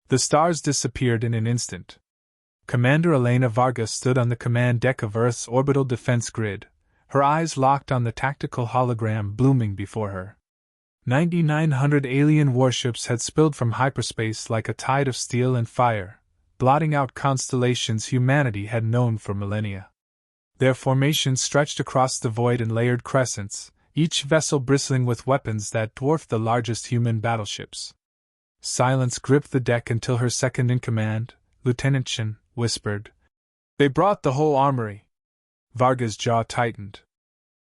The stars disappeared in an instant. Commander Elena Vargas stood on the command deck of Earth's orbital defense grid, her eyes locked on the tactical hologram blooming before her. 9,900 alien warships had spilled from hyperspace like a tide of steel and fire, blotting out constellations humanity had known for millennia. Their formations stretched across the void in layered crescents, each vessel bristling with weapons that dwarfed the largest human battleships. Silence gripped the deck until her second-in-command, Lieutenant Chen, whispered, "They brought the whole armory." Varga's jaw tightened.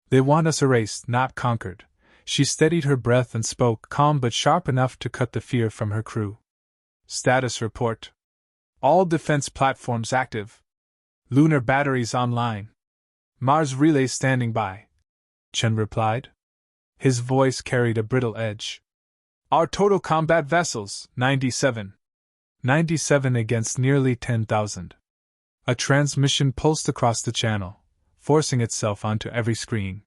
"They want us erased, not conquered." She steadied her breath and spoke, calm but sharp enough to cut the fear from her crew. "Status report. All defense platforms active. Lunar batteries online. Mars relays standing by," Chen replied. His voice carried a brittle edge. "Our total combat vessels, 97. 97 against nearly 10,000. A transmission pulsed across the channel, forcing itself onto every screen.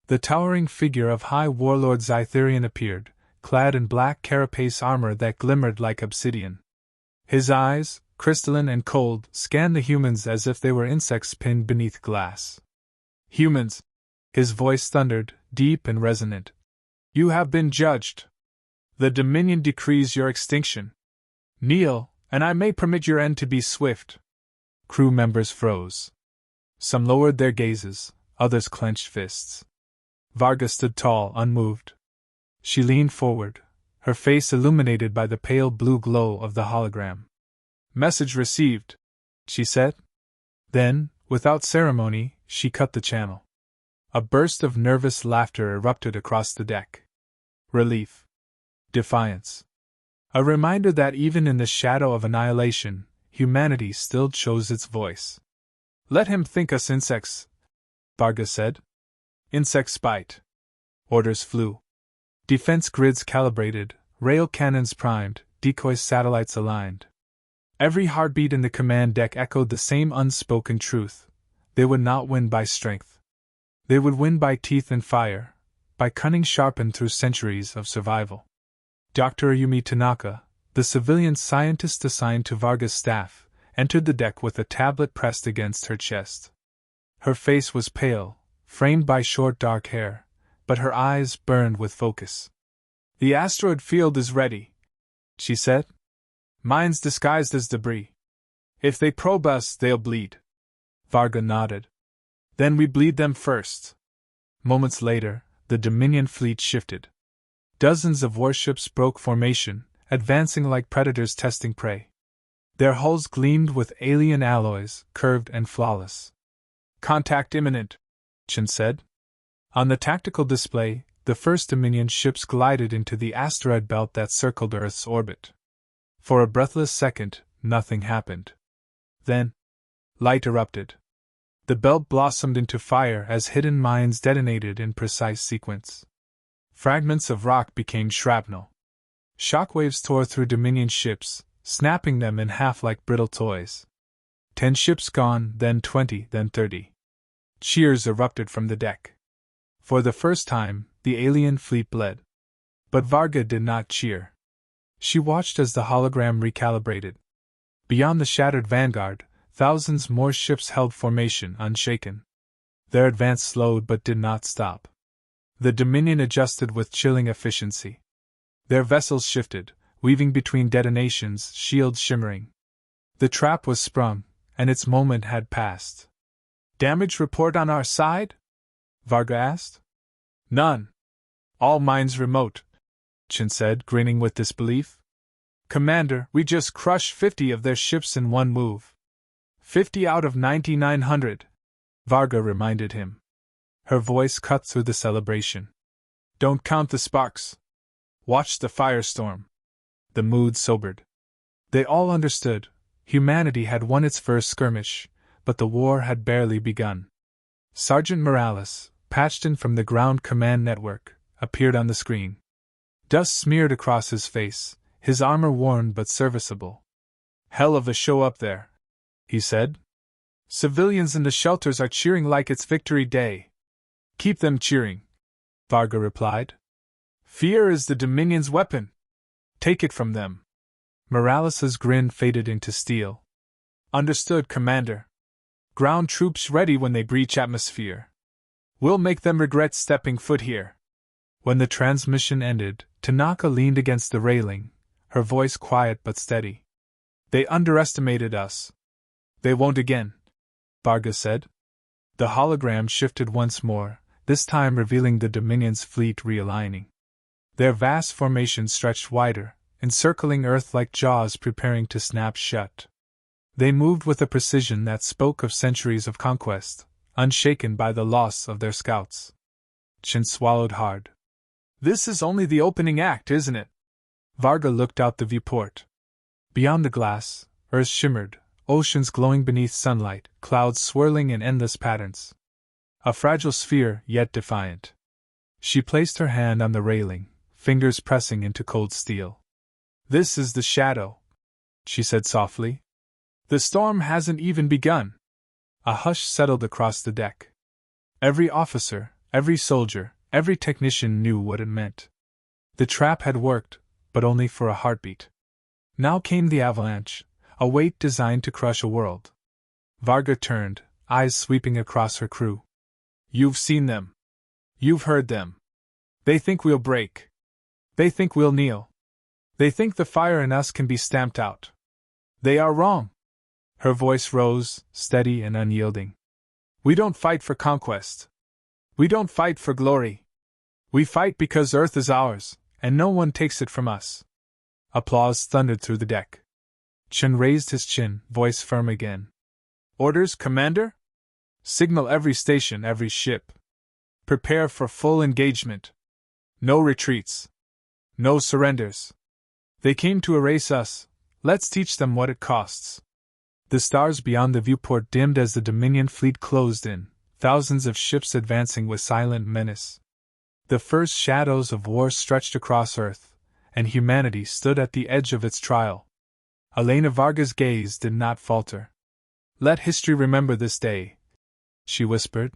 The towering figure of High Warlord Zytherian appeared, clad in black carapace armor that glimmered like obsidian. His eyes, crystalline and cold, scanned the humans as if they were insects pinned beneath glass. "Humans," his voice thundered, deep and resonant, "you have been judged. The Dominion decrees your extinction. Kneel, and I may permit your end to be swift." Crew members froze. Some lowered their gazes, others clenched fists. Varga stood tall, unmoved. She leaned forward, her face illuminated by the pale blue glow of the hologram. "Message received," she said. Then, without ceremony, she cut the channel. A burst of nervous laughter erupted across the deck. Relief. Defiance. A reminder that even in the shadow of annihilation, humanity still chose its voice. "Let him think us insects," Varga said. Insects bite. Orders flew. Defense grids calibrated, rail cannons primed, decoy satellites aligned. Every heartbeat in the command deck echoed the same unspoken truth: they would not win by strength. They would win by teeth and fire, by cunning sharpened through centuries of survival. Dr. Ayumi Tanaka, the civilian scientist assigned to Varga's staff, entered the deck with a tablet pressed against her chest. Her face was pale, framed by short dark hair, but her eyes burned with focus. "The asteroid field is ready," she said. "Mines disguised as debris. If they probe us, they'll bleed." Varga nodded. "Then we bleed them first." Moments later, the Dominion fleet shifted. Dozens of warships broke formation, advancing like predators testing prey. Their hulls gleamed with alien alloys, curved and flawless. "Contact imminent," Chen said. On the tactical display, the first Dominion ships glided into the asteroid belt that circled Earth's orbit. For a breathless second, nothing happened. Then, light erupted. The belt blossomed into fire as hidden mines detonated in precise sequence. Fragments of rock became shrapnel. Shockwaves tore through Dominion ships, snapping them in half like brittle toys. 10 ships gone, then 20, then 30. Cheers erupted from the deck. For the first time, the alien fleet bled. But Varga did not cheer. She watched as the hologram recalibrated. Beyond the shattered vanguard, thousands more ships held formation unshaken. Their advance slowed but did not stop. The Dominion adjusted with chilling efficiency. Their vessels shifted, weaving between detonations, shields shimmering. The trap was sprung, and its moment had passed. "Damage report on our side?" Varga asked. "None. All mines remote," Chen said, grinning with disbelief. "Commander, we just crushed 50 of their ships in one move." 50 out of 9,900, Varga reminded him. Her voice cut through the celebration. "Don't count the sparks. Watch the firestorm." The mood sobered. They all understood. Humanity had won its first skirmish, but the war had barely begun. Sergeant Morales, patched in from the ground command network, appeared on the screen. Dust smeared across his face, his armor worn but serviceable. "Hell of a show up there," he said. "Civilians in the shelters are cheering like it's Victory Day." "Keep them cheering," Varga replied. "Fear is the Dominion's weapon. Take it from them." Morales's grin faded into steel. Understood, Commander. Ground troops ready when they breach atmosphere. We'll make them regret stepping foot here. When the transmission ended, Tanaka leaned against the railing, her voice quiet but steady. They underestimated us. They won't again, Varga said. The hologram shifted once more, this time revealing the Dominion's fleet realigning. Their vast formation stretched wider, encircling Earth like jaws preparing to snap shut. They moved with a precision that spoke of centuries of conquest, unshaken by the loss of their scouts. Chin swallowed hard. This is only the opening act, isn't it? Varga looked out the viewport. Beyond the glass, Earth shimmered, oceans glowing beneath sunlight, clouds swirling in endless patterns. A fragile sphere, yet defiant. She placed her hand on the railing, fingers pressing into cold steel. This is the shadow, she said softly. The storm hasn't even begun. A hush settled across the deck. Every officer, every soldier, every technician knew what it meant. The trap had worked, but only for a heartbeat. Now came the avalanche, a weight designed to crush a world. Varga turned, eyes sweeping across her crew. You've seen them. You've heard them. They think we'll break. They think we'll kneel. They think the fire in us can be stamped out. They are wrong. Her voice rose, steady and unyielding. We don't fight for conquest. We don't fight for glory. We fight because Earth is ours, and no one takes it from us. Applause thundered through the deck. Chen raised his chin, voice firm again. Orders, Commander? Signal every station, every ship. Prepare for full engagement. No retreats. No surrenders. They came to erase us. Let's teach them what it costs. The stars beyond the viewport dimmed as the Dominion fleet closed in, thousands of ships advancing with silent menace. The first shadows of war stretched across Earth, and humanity stood at the edge of its trial. Elena Varga's gaze did not falter. Let history remember this day, she whispered.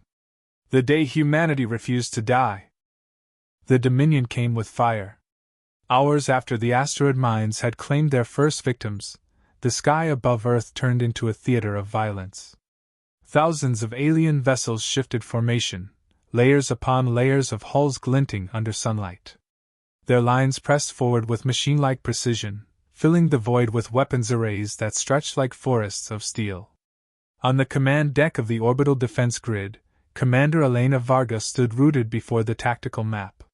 The day humanity refused to die. The Dominion came with fire. Hours after the asteroid mines had claimed their first victims, the sky above Earth turned into a theater of violence. Thousands of alien vessels shifted formation, layers upon layers of hulls glinting under sunlight. Their lines pressed forward with machine-like precision, filling the void with weapons arrays that stretched like forests of steel. On the command deck of the orbital defense grid, Commander Elena Varga stood rooted before the tactical map.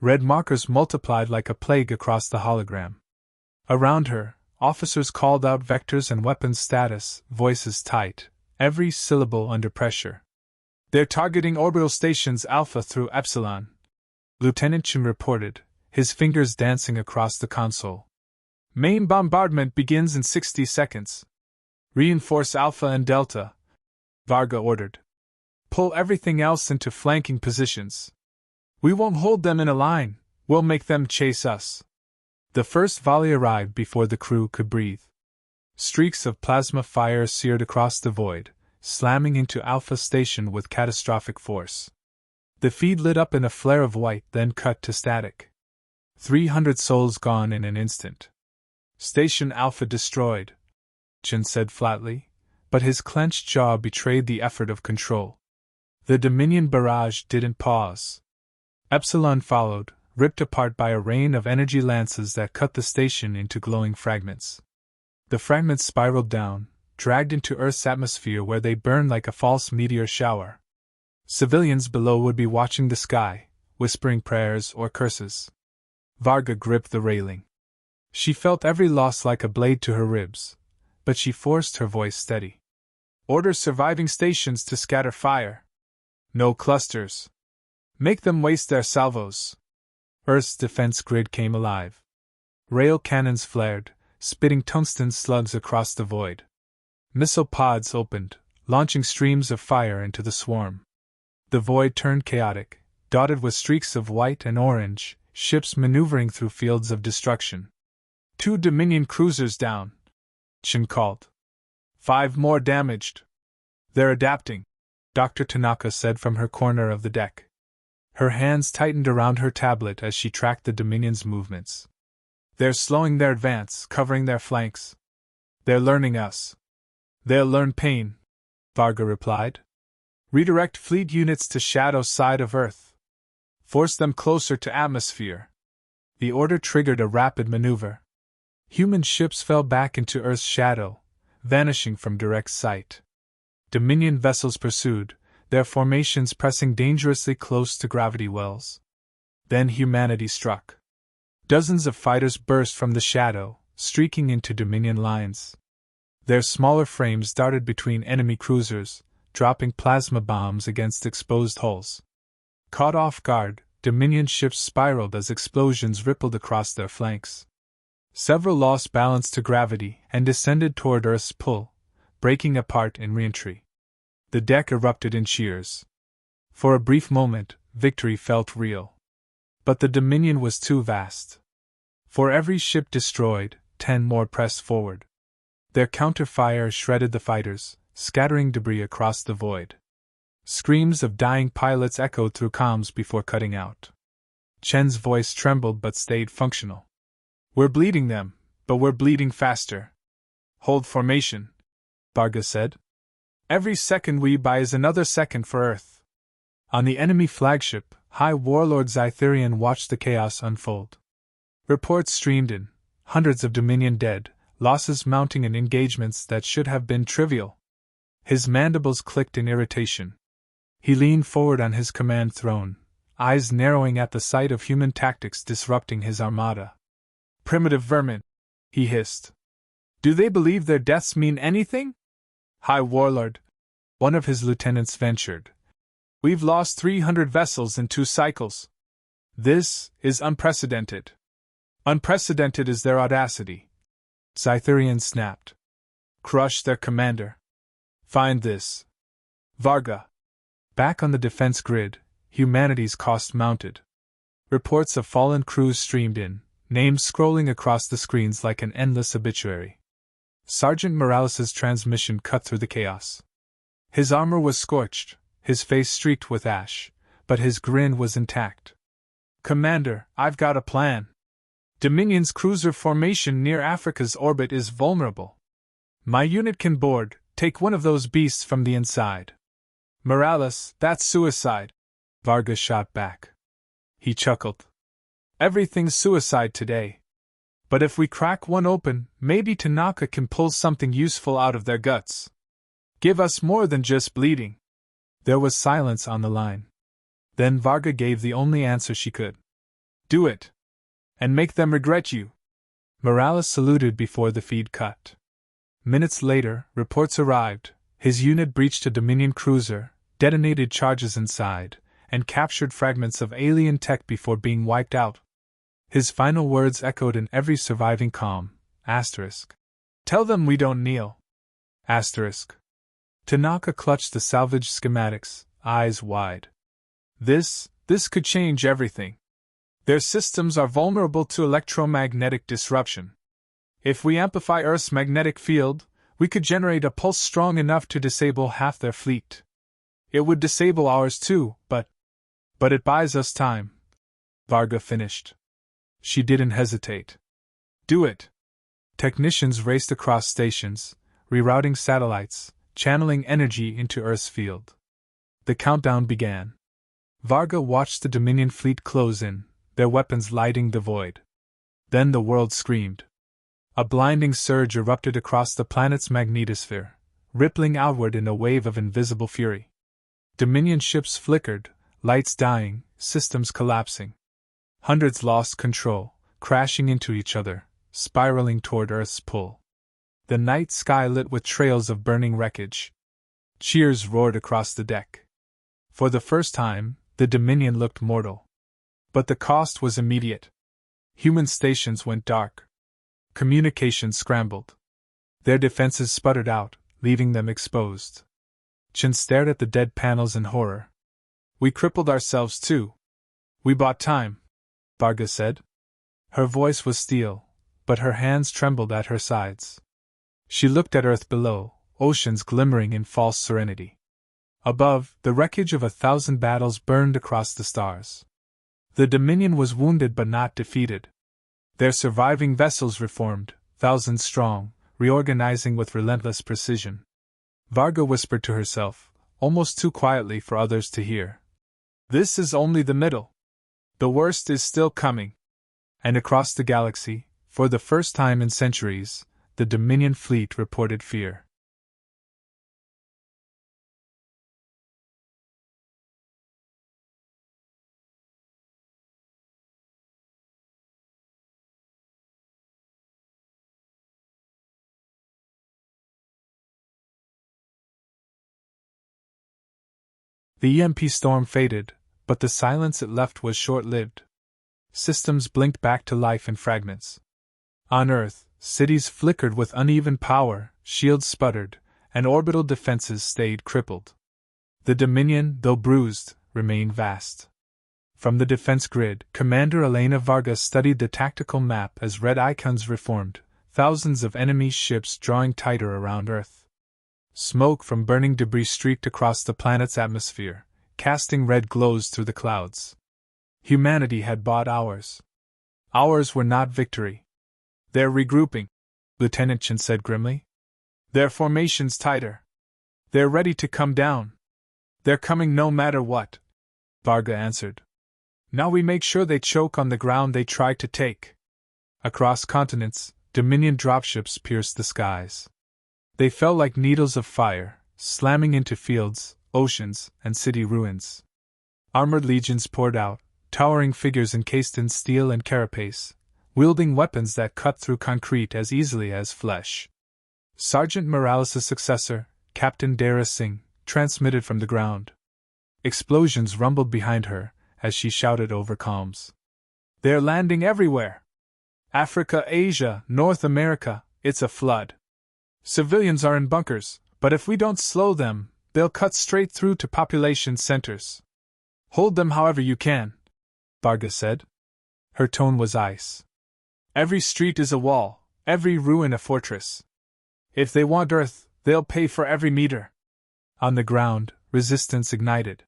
Red markers multiplied like a plague across the hologram. Around her, officers called out vectors and weapons status, voices tight, every syllable under pressure. They're targeting orbital stations Alpha through Epsilon, Lieutenant Chen reported, his fingers dancing across the console. Main bombardment begins in 60 seconds. Reinforce Alpha and Delta, Varga ordered. Pull everything else into flanking positions. We won't hold them in a line, we'll make them chase us. The first volley arrived before the crew could breathe. Streaks of plasma fire seared across the void, slamming into Alpha Station with catastrophic force. The feed lit up in a flare of white, then cut to static. 300 souls gone in an instant. Station Alpha destroyed, Chen said flatly, but his clenched jaw betrayed the effort of control. The Dominion barrage didn't pause. Epsilon followed, ripped apart by a rain of energy lances that cut the station into glowing fragments. The fragments spiraled down, dragged into Earth's atmosphere where they burned like a false meteor shower. Civilians below would be watching the sky, whispering prayers or curses. Varga gripped the railing. She felt every loss like a blade to her ribs, but she forced her voice steady. Order surviving stations to scatter fire. No clusters. Make them waste their salvos. Earth's defense grid came alive. Rail cannons flared, spitting tungsten slugs across the void. Missile pods opened, launching streams of fire into the swarm. The void turned chaotic, dotted with streaks of white and orange, ships maneuvering through fields of destruction. 2 Dominion cruisers down, Chen called. 5 more damaged. They're adapting, Dr. Tanaka said from her corner of the deck. Her hands tightened around her tablet as she tracked the Dominion's movements. They're slowing their advance, covering their flanks. They're learning us. They'll learn pain, Varga replied. Redirect fleet units to shadow side of Earth. Force them closer to atmosphere. The order triggered a rapid maneuver. Human ships fell back into Earth's shadow, vanishing from direct sight. Dominion vessels pursued, their formations pressing dangerously close to gravity wells. Then humanity struck. Dozens of fighters burst from the shadow, streaking into Dominion lines. Their smaller frames darted between enemy cruisers, dropping plasma bombs against exposed hulls. Caught off guard, Dominion ships spiraled as explosions rippled across their flanks. Several lost balance to gravity and descended toward Earth's pull, breaking apart in reentry. The deck erupted in cheers. For a brief moment, victory felt real. But the Dominion was too vast. For every ship destroyed, 10 more pressed forward. Their counterfire shredded the fighters, scattering debris across the void. Screams of dying pilots echoed through comms before cutting out. Chen's voice trembled but stayed functional. We're bleeding them, but we're bleeding faster. Hold formation, Varga said. Every second we buy is another second for Earth. On the enemy flagship, High Warlord Zytherian watched the chaos unfold. Reports streamed in, hundreds of Dominion dead, losses mounting in engagements that should have been trivial. His mandibles clicked in irritation. He leaned forward on his command throne, eyes narrowing at the sight of human tactics disrupting his armada. Primitive vermin, he hissed. Do they believe their deaths mean anything? High Warlord, one of his lieutenants ventured. We've lost 300 vessels in 2 cycles. This is unprecedented. Unprecedented is their audacity. Zytherian snapped. Crush their commander. Find this. Varga. Back on the defense grid, humanity's cost mounted. Reports of fallen crews streamed in, names scrolling across the screens like an endless obituary. Sergeant Morales' transmission cut through the chaos. His armor was scorched, his face streaked with ash, but his grin was intact. Commander, I've got a plan. Dominion's cruiser formation near Africa's orbit is vulnerable. My unit can board, take one of those beasts from the inside. Morales, that's suicide, Varga shot back. He chuckled. Everything's suicide today. But if we crack one open, maybe Tanaka can pull something useful out of their guts. Give us more than just bleeding. There was silence on the line. Then Varga gave the only answer she could. Do it. And make them regret you. Morales saluted before the feed cut. Minutes later, reports arrived. His unit breached a Dominion cruiser, detonated charges inside, and captured fragments of alien tech before being wiped out. His final words echoed in every surviving comm. Asterisk. Tell them we don't kneel. Asterisk. Tanaka clutched the salvaged schematics, eyes wide. This could change everything. Their systems are vulnerable to electromagnetic disruption. If we amplify Earth's magnetic field, we could generate a pulse strong enough to disable half their fleet. It would disable ours too, but it buys us time. Varga finished. She didn't hesitate. Do it. Technicians raced across stations, rerouting satellites, channeling energy into Earth's field. The countdown began. Varga watched the Dominion fleet close in, their weapons lighting the void. Then the world screamed. A blinding surge erupted across the planet's magnetosphere, rippling outward in a wave of invisible fury. Dominion ships flickered, lights dying, systems collapsing. Hundreds lost control, crashing into each other, spiraling toward Earth's pull. The night sky lit with trails of burning wreckage. Cheers roared across the deck. For the first time, the Dominion looked mortal. But the cost was immediate. Human stations went dark. Communications scrambled. Their defenses sputtered out, leaving them exposed. Chen stared at the dead panels in horror. We crippled ourselves too. We bought time, Varga said. Her voice was steel, but her hands trembled at her sides. She looked at Earth below, oceans glimmering in false serenity. Above, the wreckage of 1,000 battles burned across the stars. The Dominion was wounded but not defeated. Their surviving vessels reformed, thousands strong, reorganizing with relentless precision. Varga whispered to herself, almost too quietly for others to hear. This is only the middle. The worst is still coming. And across the galaxy, for the first time in centuries, the Dominion fleet reported fear. The EMP storm faded, but the silence it left was short-lived. Systems blinked back to life in fragments. On Earth, cities flickered with uneven power, shields sputtered, and orbital defenses stayed crippled. The Dominion, though bruised, remained vast. From the defense grid, Commander Elena Varga studied the tactical map as red icons reformed, thousands of enemy ships drawing tighter around Earth. Smoke from burning debris streaked across the planet's atmosphere, casting red glows through the clouds. Humanity had bought hours. Hours were not victory. They're regrouping, Lieutenant Chen said grimly. Their formation's tighter. They're ready to come down. They're coming no matter what, Varga answered. Now we make sure they choke on the ground they try to take. Across continents, Dominion dropships pierced the skies. They fell like needles of fire, slamming into fields, oceans, and city ruins. Armored legions poured out, towering figures encased in steel and carapace, wielding weapons that cut through concrete as easily as flesh. Sergeant Morales' successor, Captain Dara Singh, transmitted from the ground. Explosions rumbled behind her as she shouted over comms. They're landing everywhere! Africa, Asia, North America, it's a flood. Civilians are in bunkers, but if we don't slow them, they'll cut straight through to population centers. Hold them however you can, Varga said. Her tone was ice. Every street is a wall, every ruin a fortress. If they want Earth, they'll pay for every meter. On the ground, resistance ignited.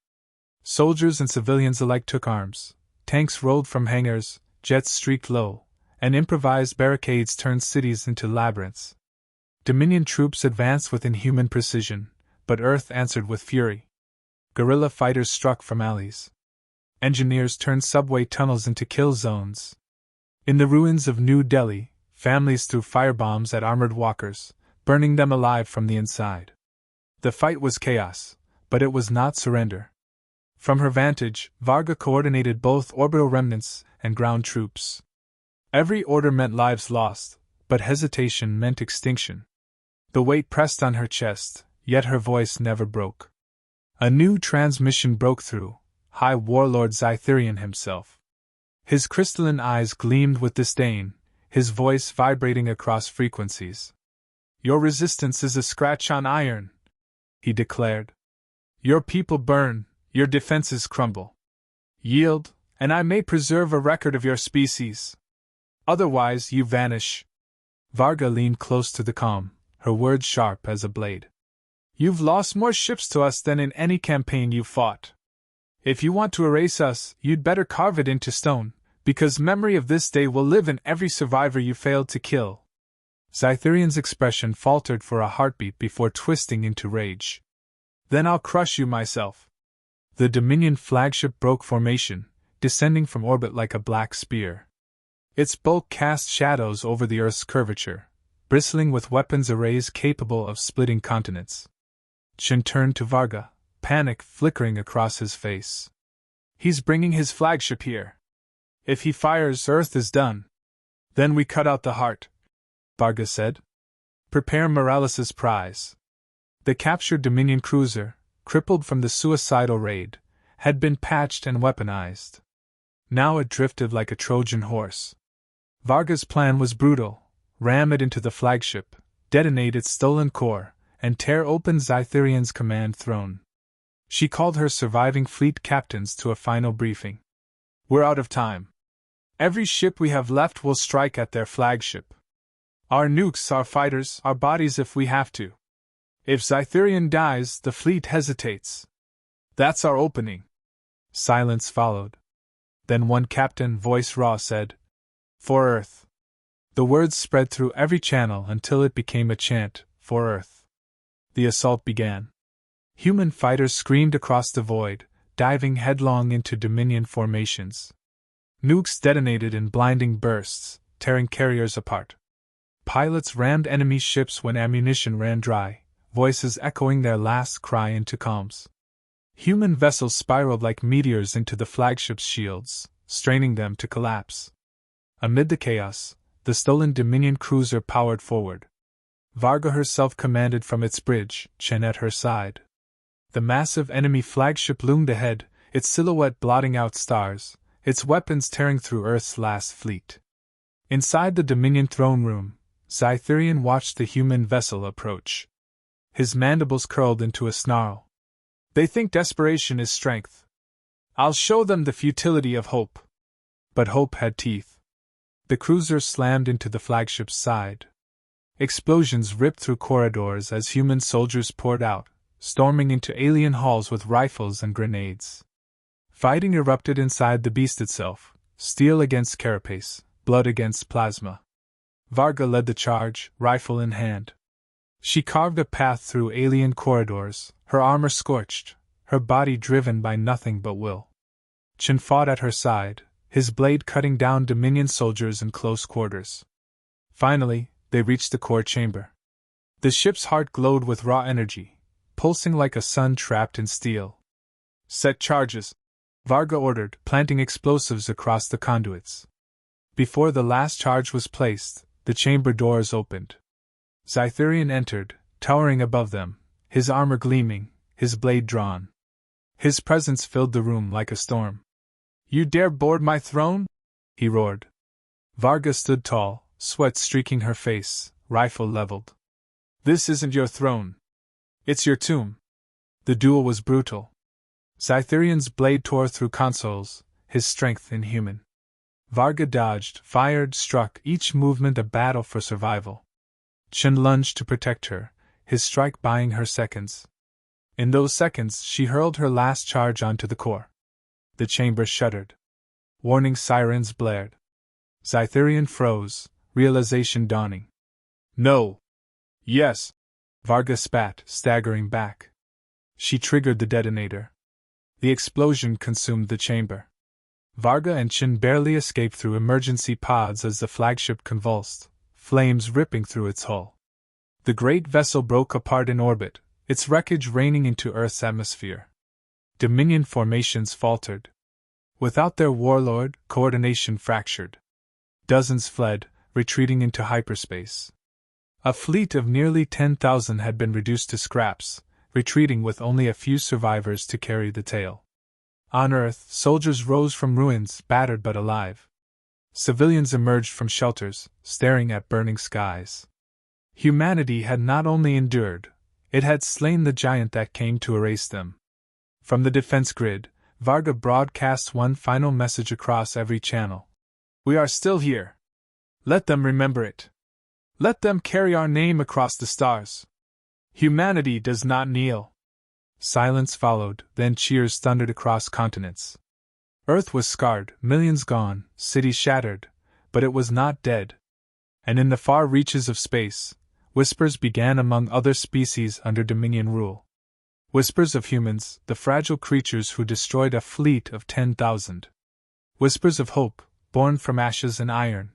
Soldiers and civilians alike took arms. Tanks rolled from hangars, jets streaked low, and improvised barricades turned cities into labyrinths. Dominion troops advanced with inhuman precision, but Earth answered with fury. Guerrilla fighters struck from alleys. Engineers turned subway tunnels into kill zones. In the ruins of New Delhi, families threw firebombs at armored walkers, burning them alive from the inside. The fight was chaos, but it was not surrender. From her vantage, Varga coordinated both orbital remnants and ground troops. Every order meant lives lost, but hesitation meant extinction. The weight pressed on her chest, yet her voice never broke. A new transmission broke through, High Warlord Zytherian himself. His crystalline eyes gleamed with disdain, his voice vibrating across frequencies. Your resistance is a scratch on iron, he declared. Your people burn, your defenses crumble. Yield, and I may preserve a record of your species. Otherwise, you vanish. Varga leaned close to the comm, her words sharp as a blade. You've lost more ships to us than in any campaign you fought. If you want to erase us, you'd better carve it into stone, because memory of this day will live in every survivor you failed to kill. Zytherian's expression faltered for a heartbeat before twisting into rage. Then I'll crush you myself. The Dominion flagship broke formation, descending from orbit like a black spear. Its bulk cast shadows over the Earth's curvature, bristling with weapons arrays capable of splitting continents. Chen turned to Varga, panic flickering across his face. He's bringing his flagship here. If he fires, Earth is done. Then we cut out the heart, Varga said. Prepare Morales' prize. The captured Dominion cruiser, crippled from the suicidal raid, had been patched and weaponized. Now it drifted like a Trojan horse. Varga's plan was brutal: ram it into the flagship, detonate its stolen core, and tear open Zytherian's command throne. She called her surviving fleet captains to a final briefing. We're out of time. Every ship we have left will strike at their flagship. Our nukes, our fighters, our bodies if we have to. If Zytherian dies, the fleet hesitates. That's our opening. Silence followed. Then one captain, voice raw, said, For Earth. The words spread through every channel until it became a chant, for Earth. The assault began. Human fighters screamed across the void, diving headlong into Dominion formations. Nukes detonated in blinding bursts, tearing carriers apart. Pilots rammed enemy ships when ammunition ran dry, voices echoing their last cry into calms. Human vessels spiraled like meteors into the flagship's shields, straining them to collapse. Amid the chaos, the stolen Dominion cruiser powered forward. Varga herself commanded from its bridge, Chen at her side. The massive enemy flagship loomed ahead, its silhouette blotting out stars, its weapons tearing through Earth's last fleet. Inside the Dominion throne room, Zytherian watched the human vessel approach. His mandibles curled into a snarl. They think desperation is strength. I'll show them the futility of hope. But hope had teeth. The cruiser slammed into the flagship's side. Explosions ripped through corridors as human soldiers poured out, storming into alien halls with rifles and grenades. Fighting erupted inside the beast itself, steel against carapace, blood against plasma. Varga led the charge, rifle in hand. She carved a path through alien corridors, her armor scorched, her body driven by nothing but will. Chen fought at her side, his blade cutting down Dominion soldiers in close quarters. Finally, they reached the core chamber. The ship's heart glowed with raw energy, pulsing like a sun trapped in steel. Set charges, Varga ordered, planting explosives across the conduits. Before the last charge was placed, the chamber doors opened. Zytherian entered, towering above them, his armor gleaming, his blade drawn. His presence filled the room like a storm. You dare board my throne? He roared. Varga stood tall, sweat streaking her face, rifle leveled. This isn't your throne. It's your tomb. The duel was brutal. Zytherian's blade tore through consoles, his strength inhuman. Varga dodged, fired, struck, each movement a battle for survival. Chen lunged to protect her, his strike buying her seconds. In those seconds, she hurled her last charge onto the core. The chamber shuddered. Warning sirens blared. Zytherian froze, realization dawning. No. Yes. Varga spat, staggering back. She triggered the detonator. The explosion consumed the chamber. Varga and Chen barely escaped through emergency pods as the flagship convulsed, flames ripping through its hull. The great vessel broke apart in orbit, its wreckage raining into Earth's atmosphere. Dominion formations faltered. Without their warlord, coordination fractured. Dozens fled, retreating into hyperspace. A fleet of nearly 10,000 had been reduced to scraps, retreating with only a few survivors to carry the tale. On Earth, soldiers rose from ruins, battered but alive. Civilians emerged from shelters, staring at burning skies. Humanity had not only endured, it had slain the giant that came to erase them. From the defense grid, Varga broadcast one final message across every channel. We are still here. Let them remember it. Let them carry our name across the stars. Humanity does not kneel. Silence followed, then cheers thundered across continents. Earth was scarred, millions gone, cities shattered, but it was not dead. And in the far reaches of space, whispers began among other species under Dominion rule. Whispers of humans, the fragile creatures who destroyed a fleet of 10,000. Whispers of hope, born from ashes and iron,